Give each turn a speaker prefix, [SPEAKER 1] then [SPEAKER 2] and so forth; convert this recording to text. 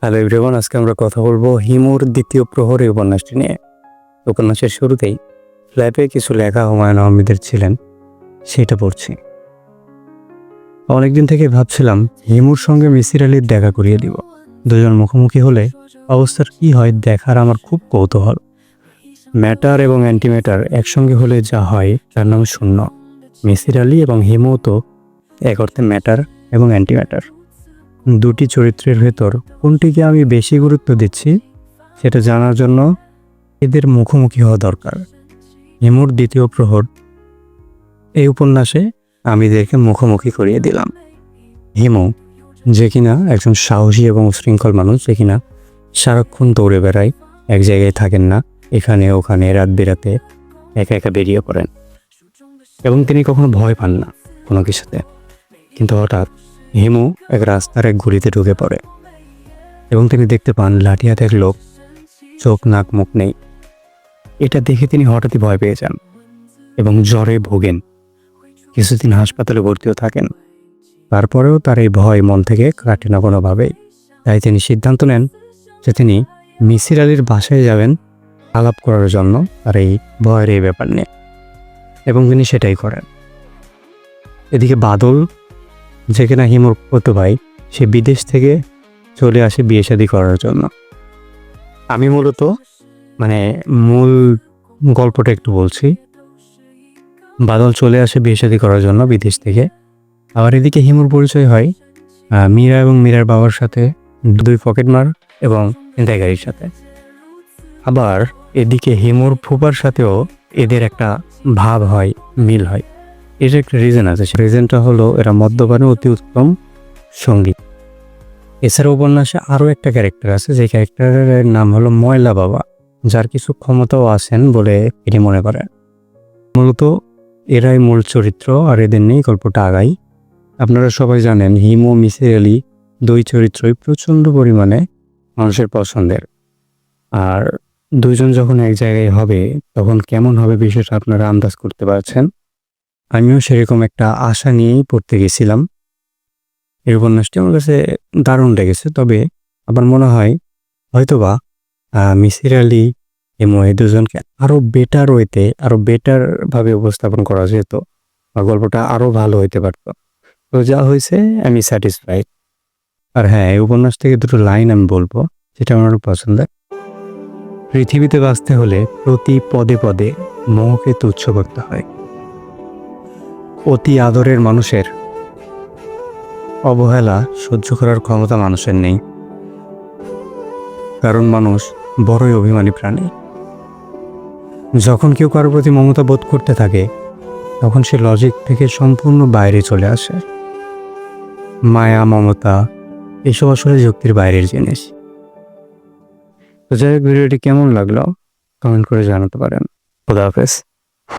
[SPEAKER 1] Hello everyone, আজকে আমরা কথা বলবো হিমুর দ্বিতীয় প্রহর এই উপন্যাসটি নিয়ে। উপন্যাসের শুরুতেই ফ্ল্যাপে কিছু লেখা হুমায়ুন আহমেদের ছিলেন, সেটা পড়ছি। অনেকদিন থেকে ভাবছিলাম হিমুর সঙ্গে মিসির আলির দেখা করিয়ে দিব। দুজন মুখোমুখি হলে অবস্থার কি হয় দেখার আমার খুব কৌতূহল। ম্যাটার এবং অ্যান্টিম্যাটার একসঙ্গে হলে যা হয় তার নাম শূন্য। মিসির আলি এবং হিমু তো এক অর্থে ম্যাটার এবং অ্যান্টিম্যাটার। দুটি চরিত্রের ভেতর কোনটিকে আমি বেশি গুরুত্ব দিচ্ছি সেটা জানার জন্য এদের মুখোমুখি হওয়া দরকার। হিমুর দ্বিতীয় প্রহর এই উপন্যাসে আমি এদেরকে মুখোমুখি করিয়ে দিলাম। হিমু, যে কিনা একজন সাহসী এবং শৃঙ্খল মানুষ, যে কিনা সারাক্ষণ দৌড়ে বেড়ায়, এক জায়গায় থাকেন না, এখানে ওখানে রাত বেরাতে একা একা বেরিয়ে পড়েন এবং তিনি কখনো ভয় পান না কোনো কিছুতে। কিন্তু হঠাৎ হিমু এক রাস্তার এক গলিতে ঢুকে পড়ে এবং তিনি দেখতে পান লাঠি হাতে এক লোক, চোখ নাক মুখ নেই। এটা দেখে তিনি হঠাৎই ভয় পেয়ে যান এবং জ্বরে ভোগেন। কিছুদিন হাসপাতালে ভর্তিও থাকেন। তারপরেও তার এই ভয় মন থেকে কাটে না কোনোভাবেই। তাই তিনি সিদ্ধান্ত নেন যে তিনি মিসির আলির বাসায় যাবেন আলাপ করার জন্য তার এই ভয়ের এই ব্যাপার নিয়ে, এবং তিনি সেটাই করেন। এদিকে বাদল, যে কিনা হিমুর কত ভাই, সে বিদেশ থেকে চলে আসে বিয়ে শাদী করার জন্য। আমি মূলত মূল গল্পটা একটু বলছি। বাদল চলে আসে বিয়ে শাদী করার জন্য বিদেশ থেকে। আবার এদিকে হিমুর পরিচয় হয় মীরা এবং মীরার বাবার সাথে, দুই পকেটমার এবং ছিনতাইকারীর সাথে। আবার এদিকে হিমুর ফুপার সাথেও এদের একটা ভাব হয়, মিল হয়। এর একটা রিজন আছে, সেই রিজনটা হলো এরা মদ্যপানে অতি উত্তম সঙ্গী। এছাড়া উপন্যাসে আরও একটা ক্যারেক্টার আছে, যে ক্যারেক্টারের নাম হলো ময়লা বাবা, যার কিছু ক্ষমতাও আছেন বলে তিনি মনে করেন। মূলত এরাই মূল চরিত্র, আর এদের নিয়েই গল্পটা আগাই। আপনারা সবাই জানেন হিমু ও মিসির আলি দুই চরিত্রই প্রচণ্ড পরিমাণে মানুষের পছন্দের। আর দুইজন যখন এক জায়গায় হবে তখন কেমন হবে বিষয়টা আপনারা আন্দাজ করতে পারছেন। আমিও সেরকম একটা আশা নিয়েই পড়তে গেছিলাম। এই উপন্যাসটি আমার কাছে দারুণ লেগেছে। তবে আমার মনে হয় হয়তোবা মিসির আলি এবং এই দুজনকে আরও বেটার ওয়েতে, আরও বেটারভাবে উপস্থাপন করা যেত, বা গল্পটা আরও ভালো হইতে পারত। তো যা হয়েছে আমি স্যাটিসফাইড। আর হ্যাঁ, এই উপন্যাস থেকে দুটো লাইন আমি বলবো, যেটা আমার পছন্দের। পৃথিবীতে বাঁচতে হলে প্রতি পদে পদে মোহকে তুচ্ছ করতে হয়। অতি আদরের মানুষের অবহেলা সহ্য করার ক্ষমতা মানুষের নেই, কারণ মানুষ বড়ই অভিমানী প্রাণী। যখন কেউ কারোর প্রতি মমতা বোধ করতে থাকে তখন সে লজিক থেকে সম্পূর্ণ বাইরে চলে আসে। মায়া, মমতা এসব আসলে যুক্তির বাইরের জিনিস। তো যাই হোক, ভিডিওটি কেমন লাগলো কমেন্ট করে জানাতে পারেন। খোদা হাফেজ।